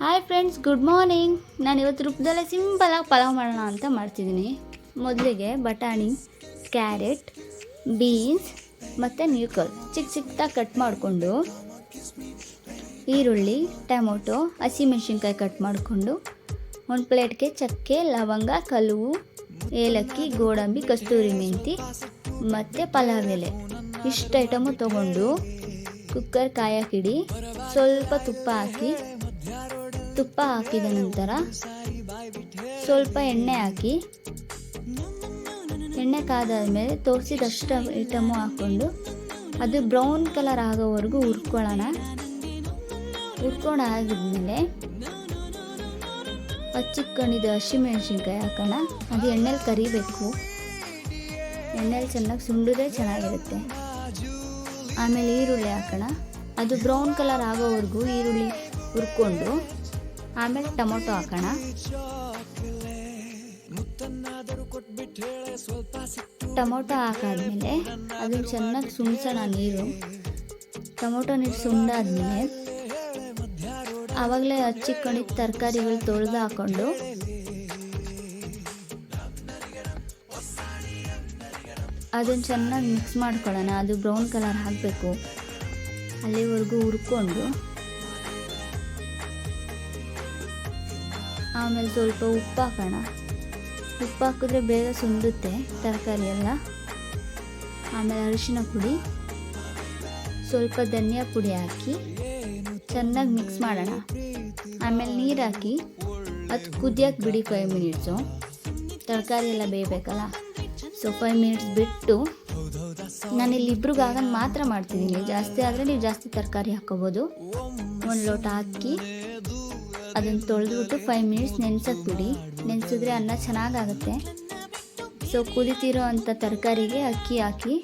Hi friends, good morning. ನಾನು ಇವತ್ತು ರೂಪದಲ್ಲೇ ಸಿಂಪಲಾಗಿ ಪಲಾವ್ ಮಾಡೋಣ ಅಂತ ಮಾಡ್ತಿದ್ದೀನಿ. ಮೊದಲಿಗೆ ಬಟಾಣಿ, ಕ್ಯಾರೆಟ್, ಬೀನ್ಸ್ ಮತ್ತು ನೀರ್ಕೋಲ್ ಚಿಕ್ಕದಾಗಿ ಕಟ್ ಮಾಡಿಕೊಂಡು, ಈರುಳ್ಳಿ, ಟೊಮೊಟೊ, ಹಸಿಮೆಣ್ಸಿನ್ಕಾಯಿ ಕಟ್ ಮಾಡಿಕೊಂಡು, ಒಂದು ಪ್ಲೇಟ್ಗೆ ಚಕ್ಕೆ, ಲವಂಗ, ಕಲುವು, ಏಲಕ್ಕಿ, ಗೋಡಂಬಿ, ಕಸ್ತೂರಿ ಮೆಂತಿ ಮತ್ತು ಪಲಾವ್ ಎಲೆ ಇಷ್ಟು ಐಟಮು ತೊಗೊಂಡು ಕುಕ್ಕರ್ ಕಾಯಕ್ಕಿಡಿ. ಸ್ವಲ್ಪ ತುಪ್ಪ ಹಾಕಿದ ನಂತರ ಸ್ವಲ್ಪ ಎಣ್ಣೆ ಹಾಕಿ, ಎಣ್ಣೆ ಕಾದಾದ್ಮೇಲೆ ತೋರಿಸಿದಷ್ಟು ಐಟಮು ಹಾಕ್ಕೊಂಡು ಅದು ಬ್ರೌನ್ ಕಲರ್ ಆಗೋವರೆಗೂ ಹುರ್ಕೊಳ್ಳೋಣ. ಹುರ್ಕೊಂಡಾಗಿದ್ಮೇಲೆ ಹಚ್ಚಿಟ್ಕೊಂಡಿದ್ದು ಹಸಿಮೆಣ್ಸಿನ್ಕಾಯಿ ಹಾಕೋಣ. ಅದು ಎಣ್ಣೆಲಿ ಕರಿಬೇಕು. ಎಣ್ಣೆಲಿ ಚೆನ್ನಾಗಿ ಸುಂಡಿದ್ರೆ ಚೆನ್ನಾಗಿರುತ್ತೆ. ಆಮೇಲೆ ಈರುಳ್ಳಿ ಹಾಕೋಣ. ಅದು ಬ್ರೌನ್ ಕಲರ್ ಆಗೋವರೆಗೂ ಈರುಳ್ಳಿ ಹುರ್ಕೊಂಡು ಆಮೇಲೆ ಟೊಮೊಟೊ ಹಾಕೋಣ. ಟೊಮೊಟೊ ಹಾಕಾದ್ಮೇಲೆ ಅದನ್ನು ಚೆನ್ನಾಗಿ ಸುಣ್ಸೋಣ. ಟೊಮೊಟೊ ನೀರು ಸುಂಡಾದ್ಮೇಲೆ ಆವಾಗಲೇ ಹಚ್ಚಿಕೊಂಡಿದ್ದ ತರಕಾರಿಗಳು ತೊಳೆದು ಹಾಕ್ಕೊಂಡು ಅದನ್ನು ಚೆನ್ನಾಗಿ ಮಿಕ್ಸ್ ಮಾಡ್ಕೊಳ್ಳೋಣ. ಅದು ಬ್ರೌನ್ ಕಲರ್ ಆಗಬೇಕು, ಅಲ್ಲಿವರೆಗೂ ಹುರ್ಕೊಂಡು ಆಮೇಲೆ ಸ್ವಲ್ಪ ಉಪ್ಪು ಹಾಕೋಣ. ಉಪ್ಪು ಹಾಕಿದ್ರೆ ಬೇಗ ಸುಂಡುತ್ತೆ ತರಕಾರಿ ಎಲ್ಲ. ಆಮೇಲೆ ಅರಿಶಿನ ಪುಡಿ, ಸ್ವಲ್ಪ ಧನಿಯಾ ಪುಡಿ ಹಾಕಿ ಚೆನ್ನಾಗಿ ಮಿಕ್ಸ್ ಮಾಡೋಣ. ಆಮೇಲೆ ನೀರು ಹಾಕಿ ಅದು ಕುದಿಯೋಕೆ ಬಿಡಿ 5 ಮಿನಿಟ್ಸು. ತರಕಾರಿ ಎಲ್ಲ ಬೇಯಬೇಕಲ್ಲ, ಸೊ 5 ಮಿನಿಟ್ಸ್ ಬಿಟ್ಟು, ನಾನಿಲ್ಲಿ ಇಬ್ರಿಗಾಗಂಗೆ ಮಾತ್ರ ಮಾಡ್ತಿದ್ದೀನಿ. ಜಾಸ್ತಿ ಆದರೆ ನೀವು ಜಾಸ್ತಿ ತರಕಾರಿ ಹಾಕ್ಕೋಬೋದು. 1 ಲೋಟ ಹಾಕಿ ಅದನ್ನು ತೊಳೆದ್ಬಿಟ್ಟು 5 ಮಿನಿಟ್ಸ್ ನೆನೆಸೋಕೆ ಬಿಡಿ. ನೆನೆಸಿದ್ರೆ ಅನ್ನ ಚೆನ್ನಾಗಾಗುತ್ತೆ. ಸೊ ಕುದಿತಿರೋ ಅಂಥ ತರಕಾರಿಗೆ ಅಕ್ಕಿ ಹಾಕ್ಬಿಟ್ಟು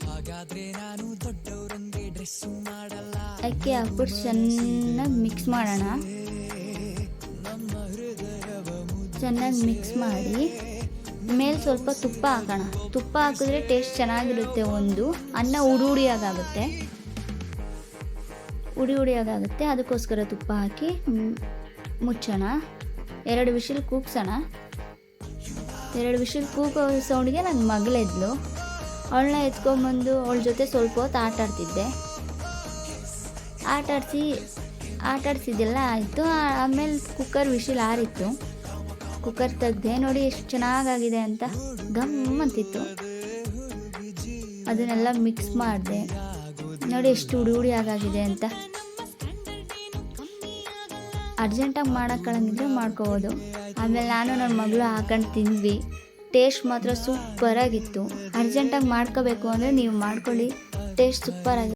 ಚೆನ್ನಾಗಿ ಮಿಕ್ಸ್ ಮಾಡೋಣ. ಚೆನ್ನಾಗಿ ಮಿಕ್ಸ್ ಮಾಡಿ ಮೇಲೆ ಸ್ವಲ್ಪ ತುಪ್ಪ ಹಾಕೋಣ. ತುಪ್ಪ ಹಾಕಿದ್ರೆ ಟೇಸ್ಟ್ ಚೆನ್ನಾಗಿರುತ್ತೆ. ಒಂದು ಅನ್ನ ಉಡಿಯಾಗುತ್ತೆ. ಅದಕ್ಕೋಸ್ಕರ ತುಪ್ಪ ಹಾಕಿ ಮುಚ್ಚೋಣ. 2 ವಿಷಿಲ್ ಕೂಗ್ಸೋಣ. 2 ವಿಷಿಲ್ ಕೂಗೋ ಸೌಂಡಿಗೆ ನನ್ನ ಮಗಳಿದ್ಲು. ಅವಳನ್ನ ಎತ್ಕೊಂಡ್ಬಂದು ಅವಳ ಜೊತೆ ಸ್ವಲ್ಪ ಹೊತ್ತು ಆಟಾಡ್ತಿದ್ದೆ. ಆಟಾಡ್ಸಿದ್ದೆಲ್ಲ ಆಯಿತು. ಆಮೇಲೆ ಕುಕ್ಕರ್ ವಿಷಿಲ್ ಆರಿತ್ತು. ಕುಕ್ಕರ್ ತೆಗ್ದೆ. ನೋಡಿ ಎಷ್ಟು ಚೆನ್ನಾಗಾಗಿದೆ ಅಂತ ಗಮ್ಮಂತಿತ್ತು. ಅದನ್ನೆಲ್ಲ ಮಿಕ್ಸ್ ಮಾಡಿದೆ. ನೋಡಿ ಎಷ್ಟು ಹುಡಿ ಆಗಾಗಿದೆ ಅಂತ. ಅರ್ಜೆಂಟಾಗಿ ಮಾಡೋಕ್ಕಾಗಿದ್ರೆ ಮಾಡ್ಕೋಬೋದು. ಆಮೇಲೆ ನಾನು ನನ್ನ ಮಗಳು ಹಾಕೊಂಡು ತಿಂದ್ವಿ. ಟೇಸ್ಟ್ ಮಾತ್ರ ಸೂಪರಾಗಿತ್ತು. ಅರ್ಜೆಂಟಾಗಿ ಮಾಡ್ಕೋಬೇಕು ಅಂದರೆ ನೀವು ಮಾಡ್ಕೊಳ್ಳಿ, ಟೇಸ್ಟ್ ಸೂಪರಾಗಿ